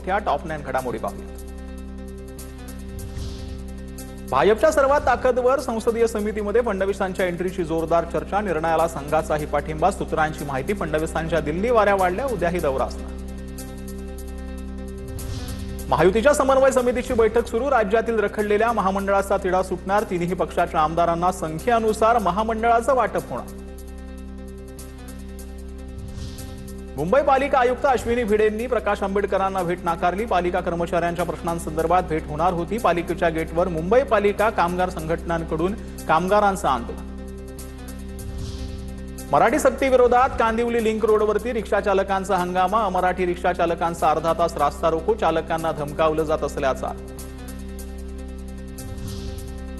मोठ्या टॉप 9 घडामोडी पाहूया। भाजपच्या सर्वात ताकदवर संसदीय समितीमध्ये फडणवीसांच्या एंट्रीची जोरदार चर्चा, निर्णयाला संघाचाही पाठिंबा, सूत्रांची माहिती फडणवीसांच्या दिल्ली वाऱ्या वाढल्या, उद्याही दौरा असणार। महायुतीच्या समन्वय समितीची बैठक सुरू, राज्यातील रखडलेल्या महामंडळाचा तिढा सुटणार, तिन्ही पक्षाच्या आमदारांना संख्येनुसार महामंडळाचं वाटप होणार। मुंबई पालिका आयुक्त अश्विनी भिडेंनी प्रकाश आंबेडकरांना भेट नाकारली, पालिका कर्मचाऱ्यांच्या प्रश्नांसंदर्भात भेट होणार होती। पालिकेच्या गेटवर मुंबई पालिका कामगार संघटनांकडून कामगारांचं आंदोलन। मराठी सक्ती विरोधात कांदिवली लिंक रोडवरती रिक्षा चालकांचा हंगामा, अमराठी रिक्षा चालकांचा अर्धा तास रास्ता रोको, चालकांना धमकावलं जात असल्याचा।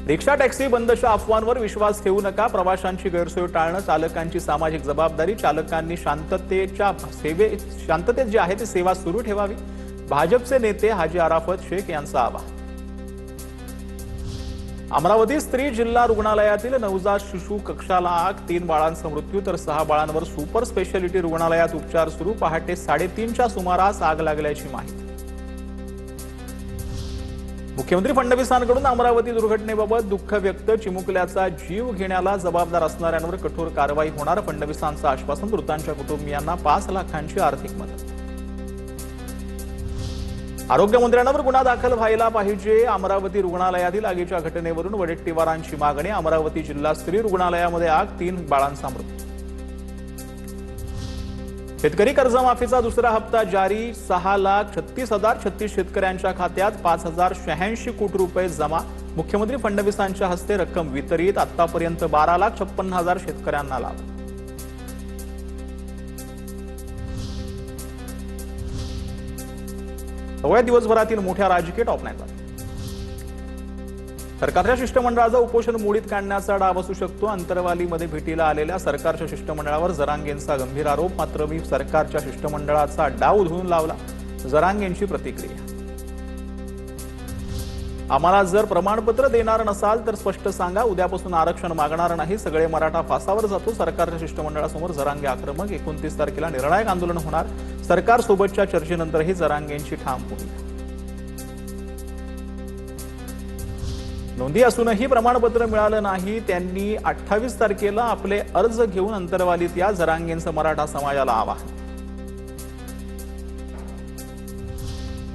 रिक्षा टॅक्सी बंदच्या अफवांवर विश्वास ठेवू नका, प्रवाशांची गैरसोय टाळणं चालकांची सामाजिक जबाबदारी, चालकांनी शांततेत जी आहे ती सेवा सुरू ठेवावी, भाजपचे नेते हाजी आराफत शेख यांचं आवाहन। अमरावती स्त्री जिल्हा रुग्णालयातील नवजात शिशु कक्षाला आग, 3 बाळांचा मृत्यू तर 6 बाळांवर सुपर स्पेशालिटी रुग्णालयात उपचार सुरू, पहाटे 3:30च्या सुमारास आग लागल्याची माहिती। मुख्यमंत्री फडणवीसांकडून अमरावती दुर्घटनेबाबत दुःख व्यक्त, चिमुकल्याचा जीव घेण्याला जबाबदार असणाऱ्यांवर कठोर कारवाई होणार, फडणवीसांचं आश्वासन, मृतांच्या कुटुंबियांना 5 लाखांची आर्थिक मदत। आरोग्यमंत्र्यांवर गुन्हा दाखल व्हायला पाहिजे, अमरावती रुग्णालयातील आगीच्या घटनेवरून वडेट्टीवारांची मागणी, अमरावती जिल्हा स्त्री रुग्णालयामध्ये आग, 3 बाळांचा मृत्यू। शेतकरी कर्जमाफीचा दुसरा हप्ता जारी, 6,36,036 शेतकऱ्यांच्या खात्यात 5,086 कोटी रुपये जमा, मुख्यमंत्री फडणवीसांच्या हस्ते रक्कम वितरित, आतापर्यंत 12,56,000 शेतकऱ्यांना लाभ। सवय दिवसभरातील मोठ्या राजकीय टॉप 9 बातम्या। सरकारच्या शिष्टमंडळाचं उपोषण मोडीत काढण्याचा डाव असू शकतो, अंतरवालीमध्ये भेटीला आलेल्या सरकारच्या शिष्टमंडळावर जरांगेंचा गंभीर आरोप, मात्र मी सरकारच्या शिष्टमंडळाचा डाव धुवून लावला, जरांगेंची प्रतिक्रिया। आम्हाला जर प्रमाणपत्र देणार नसाल तर स्पष्ट सांगा, उद्यापासून आरक्षण मागणार नाही, सगळे मराठा फासावर जातो, सरकारच्या शिष्टमंडळासमोर जरांगे आक्रमक, 29 तारखेला निर्णायक आंदोलन होणार, सरकारसोबतच्या चर्चेनंतरही जरांगेंची ठाम भूमिका। नोंदी असूनही प्रमाणपत्र मिळालं नाही, त्यांनी 28 तारखेला आपले अर्ज घेऊन अंतरवालीत या, जरांगेंचं मराठा समाजाला आवाहन।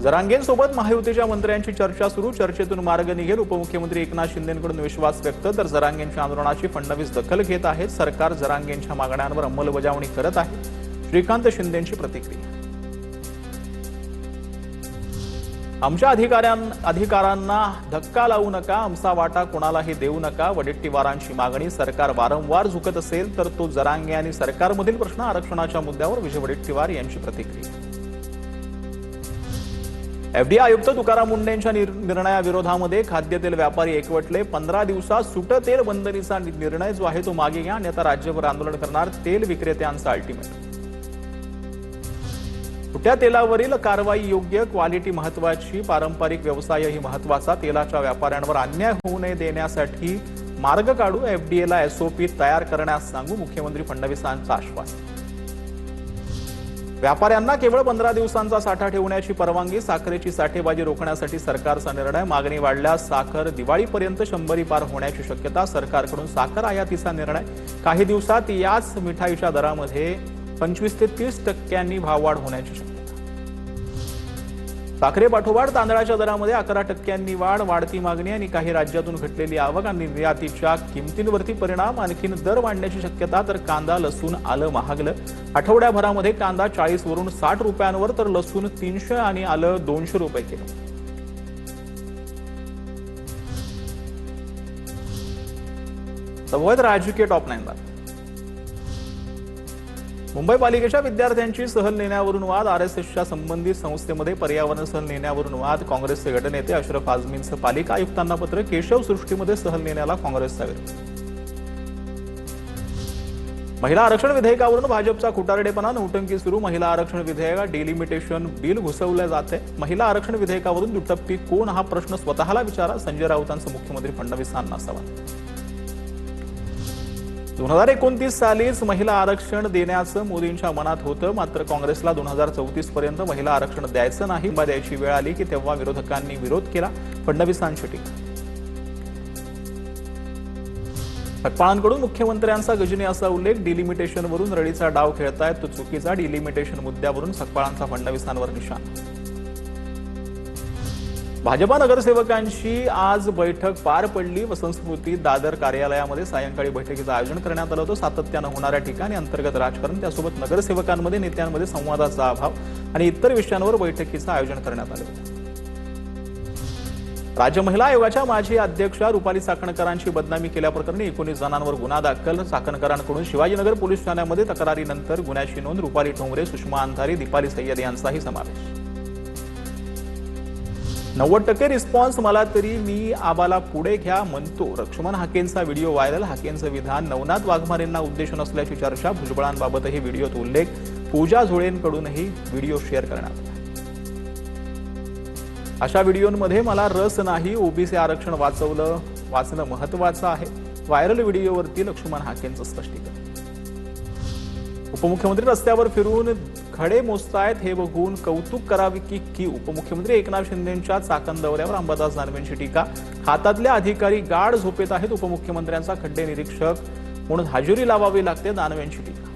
जरांगेंसोबत महायुतीच्या मंत्र्यांची चर्चा सुरू, चर्चेतून मार्ग निघेल, उपमुख्यमंत्री एकनाथ शिंदेंकडून विश्वास व्यक्त, तर जरांगेंच्या आंदोलनाची फडणवीस दखल घेत आहेत, सरकार जरांगेंच्या मागण्यांवर अंमलबजावणी करत आहे, श्रीकांत शिंदेंची प्रतिक्रिया। आमच्या अधिकारांना धक्का लावू नका, आमचा वाटा कोणालाही देऊ नका, वडेट्टीवारांची मागणी, सरकार वारंवार झुकत असेल तर तो जरांगे आणि सरकारमधील प्रश्न, आरक्षणाच्या मुद्द्यावर विजय वडेट्टीवार यांची प्रतिक्रिया। एफडीए आयुक्त तुकाराम मुंढेंच्या निर्णयाविरोधामध्ये खाद्यतेल व्यापारी एकवटले, 15 दिवसात सुटं तेल बंदीचा निर्णय जो आहे तो मागे घ्या आणि आता राज्यभर आंदोलन करणार तेल विक्रेत्यांचं अल्टिमेटम। सुट्या तेलावरील कारवाई योग्य, क्वालिटी महत्वाची, पारंपरिक व्यवसायही महत्वाचा, तेलाच्या व्यापाऱ्यांवर अन्याय होऊ नये देण्यासाठी मार्ग काढू, एफडीएला एसओपी तयार करण्यास सांगू, मुख्यमंत्री फडणवीसांचं आश्वासन। व्यापाऱ्यांना केवळ 15 दिवसांचा साठा ठेवण्याची परवानगी, साखरेची साठेबाजी रोखण्यासाठी सरकारचा निर्णय, मागणी वाढल्यास साखर दिवाळीपर्यंत 100 पार होण्याची शक्यता, सरकारकडून साखर आयातीचा निर्णय, काही दिवसात याच मिठाईच्या दरामध्ये 25 ते 30% भाववाढ होण्याची शक्यता। साखरेपाठोपाठ तांदळाच्या दरामध्ये 11% वाढ, वाढती मागणी आणि काही राज्यातून घटलेली आवक आणि निर्यातीच्या किमतींवरती परिणाम, आणखीन दर वाढण्याची शक्यता, तर कांदा, लसूण, आलं महागलं, आठवड्याभरामध्ये कांदा 40 वरून 60 रुपयांवर, तर लसूण 300 आणि आलं 200 रुपये किलो। सवयत राजकीय टॉप 9 बातम्या। मुंबई पालिकेच्या विद्यार्थ्यांची सहल नेण्यावरून वाद, आरएसएसच्या संबंधित संस्थेमध्ये पर्यावरण सहल नेण्यावरून वाद, काँग्रेसचे गटनेते अशरफ आझमींचं पालिका आयुक्तांना पत्र, केशव सृष्टीमध्ये सहल नेण्याला काँग्रेसचा विरोध। महिला आरक्षण विधेयकावरून भाजपचा खुटारडेपणा, नौटंकी सुरू, महिला आरक्षण विधेयक डिलिमिटेशन बिल घुसवलं जाते, महिला आरक्षण विधेयकावरून दुटप्पी कोण हा प्रश्न स्वतःला विचारा, संजय राऊतांचं मुख्यमंत्री फडणवीसांना सवाल। 2029 सालीच महिला आरक्षण देण्याचं मोदींच्या मनात होतं, मात्र काँग्रेसला 2034 पर्यंत महिला आरक्षण द्यायचं नाही द्यायची वेळ आली की तेव्हा विरोधकांनी विरोध केला. फडणवीसांची टीका. सकपाळांकडून मुख्यमंत्र्यांचा गजनी असा उल्लेख. डिलिमिटेशनवरून रडीचा डाव खेळतायत तो चुकीचा. डिलिमिटेशन मुद्द्यावरून सकपाळांचा फडणवीसांवर निशाण. भाजपा नगरसेवकांची आज बैठक पार पडली. वसंत दादर कार्यालयामध्ये सायंकाळी बैठकीचं आयोजन करण्यात आलं होतं. सातत्यानं होणाऱ्या ठिकाणी अंतर्गत राजकारण, त्यासोबत नगरसेवकांमध्ये नेत्यांमध्ये संवादाचा अभाव आणि इतर विषयांवर बैठकीचं आयोजन करण्यात आलं होतं. राज्य महिला आयोगाच्या माजी अध्यक्षा रुपाली चाकणकरांची बदनामी केल्याप्रकरणी 19 जणांवर गुन्हा दाखल. चाकणकरांकडून शिवाजीनगर पोलीस ठाण्यामध्ये तक्रारीनंतर गुन्ह्याची नोंद. रुपाली ठोंबरे, सुषमा अंधारी, दीपाली सय्यद यांचाही समावेश. 90% रिस्पॉन्स मला तरी मी आबाला पुढे घ्या म्हणतो. लक्ष्मण हाकेंचा व्हिडिओ व्हायरल. हाकेंचं विधान नवनाथ वाघमारेंना उद्देशून असल्याची चर्चा. भुजबळांबाबतही व्हिडिओत उल्लेख. पूजा झोळेंकडूनही व्हिडिओ शेअर करण्यात आला. अशा व्हिडिओमध्ये मला रस नाही. ओबीसी आरक्षण वाचणं महत्वाचं आहे. व्हायरल व्हिडिओवरती लक्ष्मण हाकेंचं स्पष्टीकरण. उपमुख्यमंत्री रस्त्यावर फिरून खडे मोजतायत हे बघून कौतुक करावे की उपमुख्यमंत्री एकनाथ शिंदेंच्या चाकण दौऱ्यावर अंबादास दानवेंची टीका. हातातले अधिकारी गाढ झोपेत आहेत. उपमुख्यमंत्र्यांचा खड्डे निरीक्षक म्हणून हजेरी लावावी लागते. दानवेंची टीका.